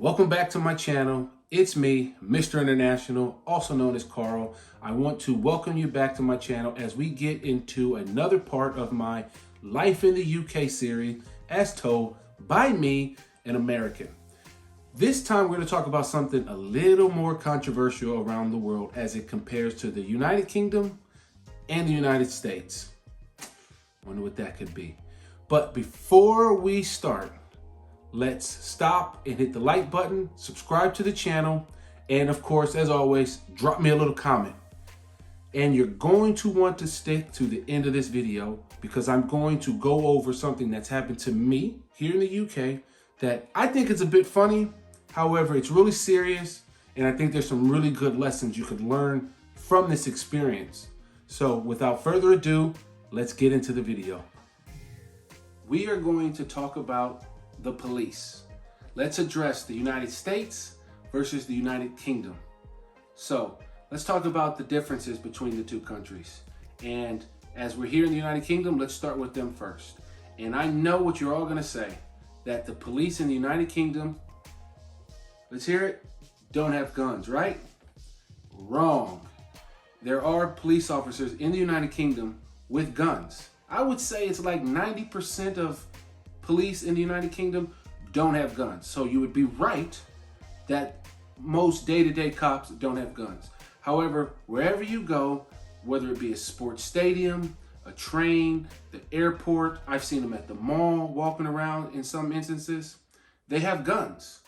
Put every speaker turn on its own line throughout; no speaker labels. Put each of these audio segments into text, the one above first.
Welcome back to my channel. It's me, Mr. International, also known as Carl. I want to welcome you back to my channel as we get into another part of my Life in the UK series as told by me, an American. This time we're going to talk about something a little more controversial around the world as it compares to the United Kingdom and the United States. Wonder what that could be. But before we start, let's stop and hit the like button, subscribe to the channel, and of course, as always, drop me a little comment. And you're going to want to stick to the end of this video because I'm going to go over something that's happened to me here in the UK that I think is a bit funny. However, it's really serious, and I think there's some really good lessons you could learn from this experience. So without further ado, let's get into the video. We are going to talk about the police. Let's address the United States versus the United Kingdom. So let's talk about the differences between the two countries. And as we're here in the United Kingdom, let's start with them first. And I know what you're all gonna say, that the police in the United Kingdom, let's hear it, don't have guns, right? Wrong. There are police officers in the United Kingdom with guns. I would say it's like 90% of police in the United Kingdom don't have guns. So you would be right that most day-to-day cops don't have guns. However, wherever you go, whether it be a sports stadium, a train, the airport, I've seen them at the mall walking around in some instances, they have guns.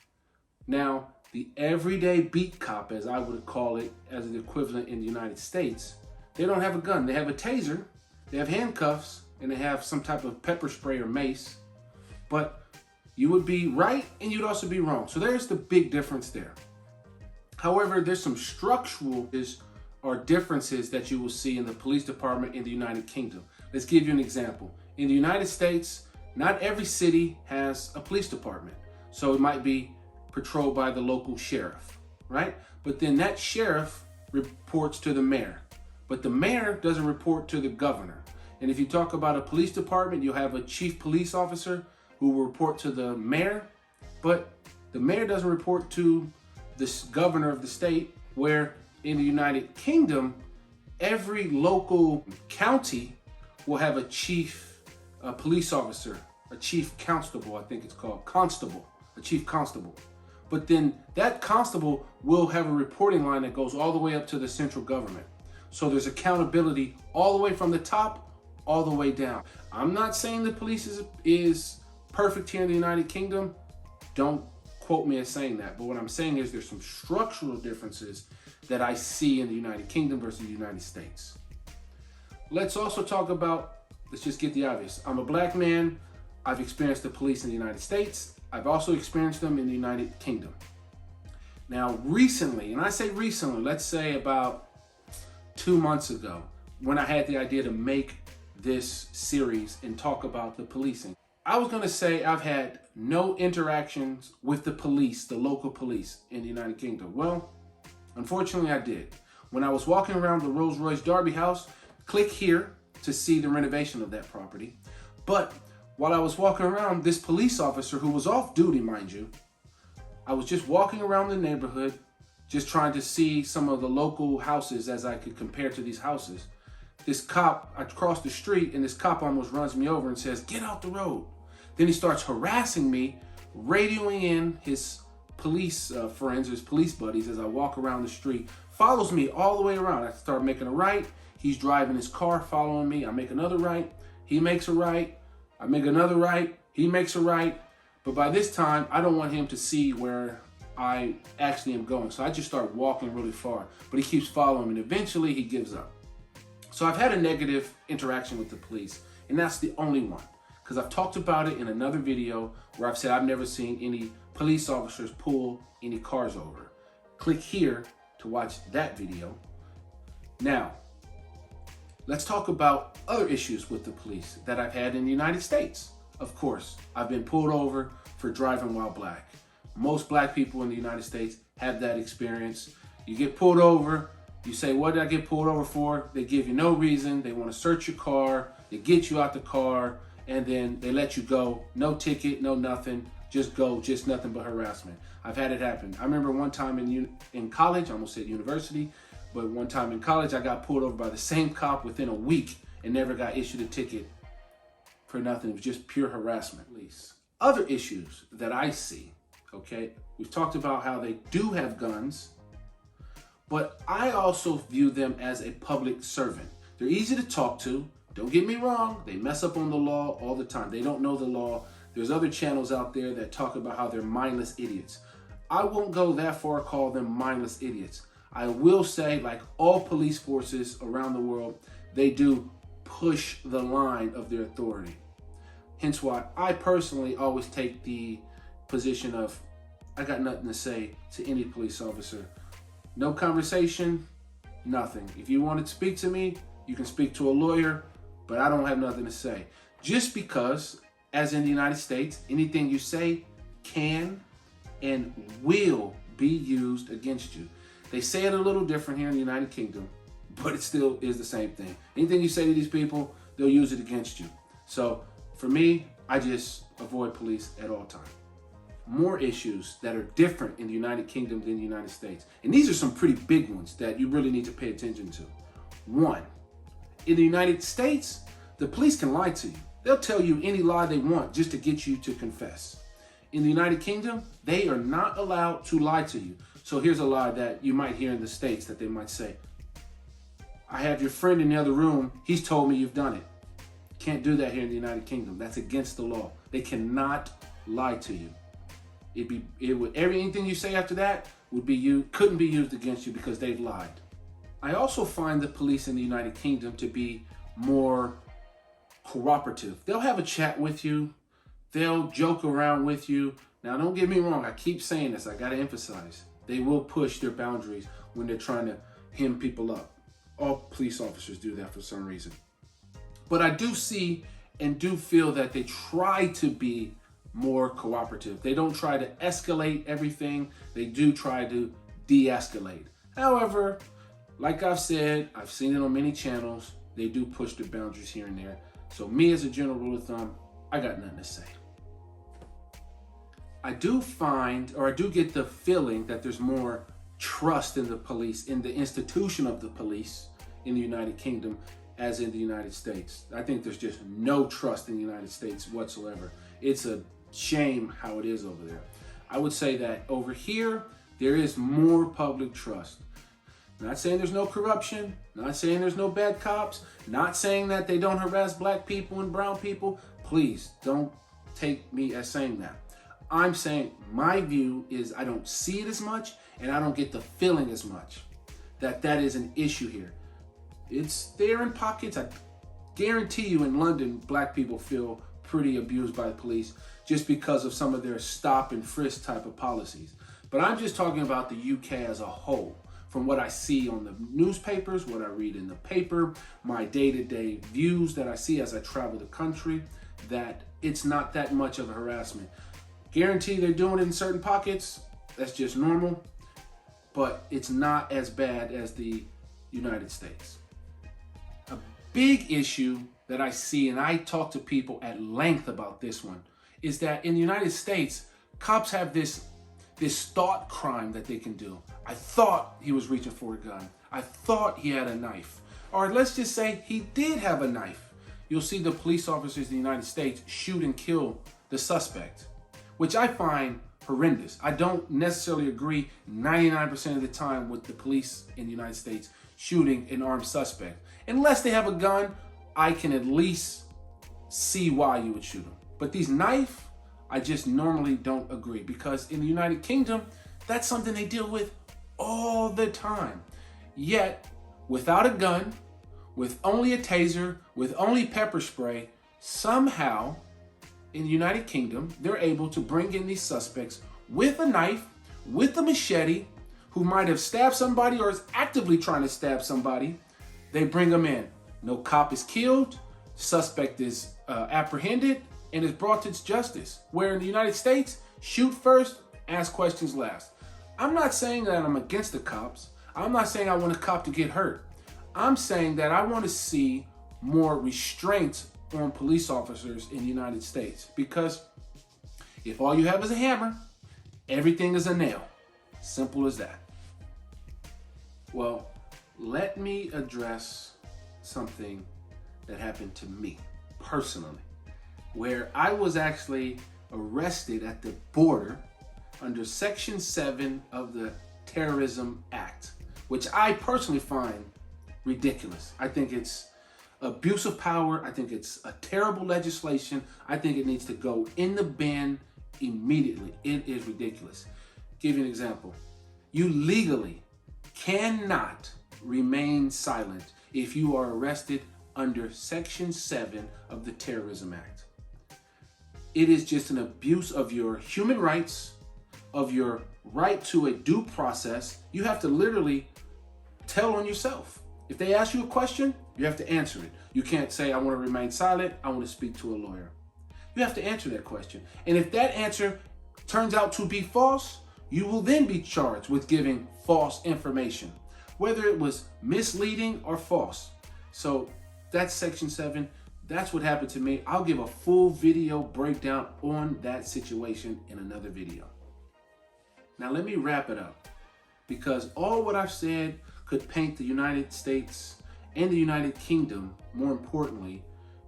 Now, the everyday beat cop, as I would call it, as an equivalent in the United States, they don't have a gun. They have a taser, they have handcuffs, and they have some type of pepper spray or mace. But you would be right and you'd also be wrong. So there's the big difference there. However, there's some structural or differences that you will see in the police department in the United Kingdom. Let's give you an example. In the United States, not every city has a police department. So it might be patrolled by the local sheriff, right? But then that sheriff reports to the mayor. But the mayor doesn't report to the governor. And if you talk about a police department, you'll have a chief police officer who will report to the mayor, but the mayor doesn't report to the governor of the state, where in the United Kingdom, every local county will have a chief police officer, a chief constable, I think it's called, a chief constable. But then that constable will have a reporting line that goes all the way up to the central government. So there's accountability all the way from the top, all the way down. I'm not saying the police is perfect here in the United Kingdom. Don't quote me as saying that. But what I'm saying is there's some structural differences that I see in the United Kingdom versus the United States. Let's also talk about, let's just get the obvious. I'm a black man. I've experienced the police in the United States. I've also experienced them in the United Kingdom. Now, recently, and I say recently, let's say about 2 months ago, when I had the idea to make this series and talk about the policing, I was going to say I've had no interactions with the police, the local police in the United Kingdom. Well, unfortunately I did. When I was walking around the Rolls-Royce Derby house, click here to see the renovation of that property. But while I was walking around, this police officer, who was off duty, mind you, I was just walking around the neighborhood, just trying to see some of the local houses as I could compare to these houses. This cop, I crossed the street and this cop almost runs me over and says, "Get out the road." Then he starts harassing me, radioing in his police friends, his police buddies as I walk around the street, follows me all the way around. I start making a right. He's driving his car, following me. I make another right. He makes a right. I make another right. He makes a right. But by this time, I don't want him to see where I actually am going. So I just start walking really far, but he keeps following me and eventually he gives up. So I've had a negative interaction with the police, and that's the only one. Because I've talked about it in another video where I've said I've never seen any police officers pull any cars over. Click here to watch that video. Now, let's talk about other issues with the police that I've had in the United States. Of course, I've been pulled over for driving while black. Most black people in the United States have that experience. You get pulled over, you say, "What did I get pulled over for?" They give you no reason. They want to search your car. They get you out the car, and then they let you go. No ticket, no nothing. just go, just nothing but harassment. I've had it happen. I remember one time in college, I almost said university, but one time in college, I got pulled over by the same cop within a week and never got issued a ticket for nothing. It was just pure harassment. Other issues that I see, okay, we've talked about how they do have guns, but I also view them as a public servant. They're easy to talk to. Don't get me wrong, they mess up on the law all the time. They don't know the law. There's other channels out there that talk about how they're mindless idiots. I won't go that far, call them mindless idiots. I will say, like all police forces around the world, they do push the line of their authority. Hence why I personally always take the position of, I got nothing to say to any police officer. No conversation, nothing. If you want to speak to me, you can speak to a lawyer, but I don't have nothing to say. Just because, as in the United States, anything you say can and will be used against you. They say it a little different here in the United Kingdom, but it still is the same thing. Anything you say to these people, they'll use it against you. So for me, I just avoid police at all times. More issues that are different in the United Kingdom than the United States. And these are some pretty big ones that you really need to pay attention to. One, in the United States, the police can lie to you. They'll tell you any lie they want just to get you to confess. In the United Kingdom, they are not allowed to lie to you. So here's a lie that you might hear in the States that they might say, I have your friend in the other room, he's told me you've done it. Can't do that here in the United Kingdom. That's against the law. They cannot lie to you. Anything you say after that couldn't be used against you because they've lied. I also find the police in the United Kingdom to be more cooperative. They'll have a chat with you. They'll joke around with you. Now, don't get me wrong. I keep saying this. I got to emphasize. They will push their boundaries when they're trying to hem people up. All police officers do that for some reason. But I do see and do feel that they try to be more cooperative. They don't try to escalate everything. They do try to de-escalate. However, like I've said, I've seen it on many channels. They do push the boundaries here and there. So me, as a general rule of thumb, I got nothing to say. I do get the feeling that there's more trust in the police, in the institution of the police in the United Kingdom as in the United States. I think there's just no trust in the United States whatsoever. It's a shame how it is over there. I would say that over here, there is more public trust. Not saying there's no corruption, not saying there's no bad cops, not saying that they don't harass black people and brown people. Please don't take me as saying that. I'm saying my view is I don't see it as much and I don't get the feeling as much that is an issue here. It's there in pockets. I guarantee you in London, black people feel pretty abused by the police just because of some of their stop and frisk type of policies. But I'm just talking about the UK as a whole. From what I see on the newspapers, what I read in the paper, my day-to-day views that I see as I travel the country, that it's not that much of a harassment. Guarantee they're doing it in certain pockets. That's just normal. But it's not as bad as the United States. A big issue that I see, and I talk to people at length about this one, is that in the United States, cops have this thought crime that they can do. I thought he was reaching for a gun. I thought he had a knife. Or let's just say he did have a knife. You'll see the police officers in the United States shoot and kill the suspect, which I find horrendous. I don't necessarily agree 99% of the time with the police in the United States shooting an armed suspect. Unless they have a gun, I can at least see why you would shoot them. But these knife, I just normally don't agree, because in the United Kingdom, that's something they deal with all the time. Yet, without a gun, with only a taser, with only pepper spray, somehow in the United Kingdom, they're able to bring in these suspects with a knife, with a machete, who might have stabbed somebody or is actively trying to stab somebody. They bring them in. No cop is killed, suspect is apprehended, and is brought to justice. Where in the United States, shoot first, ask questions last. I'm not saying that I'm against the cops. I'm not saying I want a cop to get hurt. I'm saying that I want to see more restraint on police officers in the United States, because If all you have is a hammer, everything is a nail. Simple as that. Well, let me address something that happened to me personally, where I was actually arrested at the border under Section 7 of the Terrorism Act, which I personally find ridiculous. I think it's abuse of power. I think it's a terrible legislation. I think it needs to go in the bin immediately. It is ridiculous. Give you an example. You legally cannot remain silent if you are arrested under Section 7 of the Terrorism Act. It is just an abuse of your human rights, of your right to a due process. You have to literally tell on yourself. If they ask you a question, you have to answer it. You can't say, I want to remain silent, I want to speak to a lawyer. You have to answer that question. And if that answer turns out to be false, you will then be charged with giving false information, whether it was misleading or false. So that's Section 7. That's what happened to me. I'll give a full video breakdown on that situation in another video. Now let me wrap it up, because all what I've said could paint the United States and the United Kingdom, more importantly,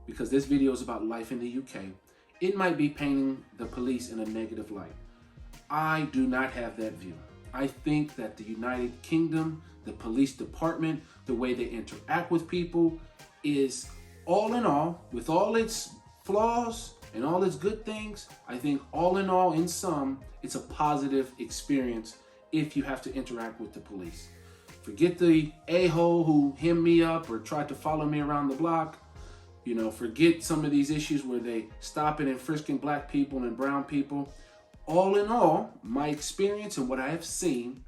because this video is about life in the UK, it might be painting the police in a negative light. I do not have that view. I think that the United Kingdom, the police department, the way they interact with people is, all in all, with all its flaws and all its good things, I think all in all, in sum, it's a positive experience if you have to interact with the police. Forget the a-hole who hemmed me up or tried to follow me around the block. You know, forget some of these issues where they stopping and frisking black people and brown people. All in all, my experience and what I have seen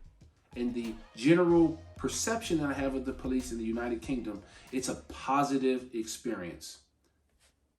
and the general perception that I have of the police in the United Kingdom, it's a positive experience.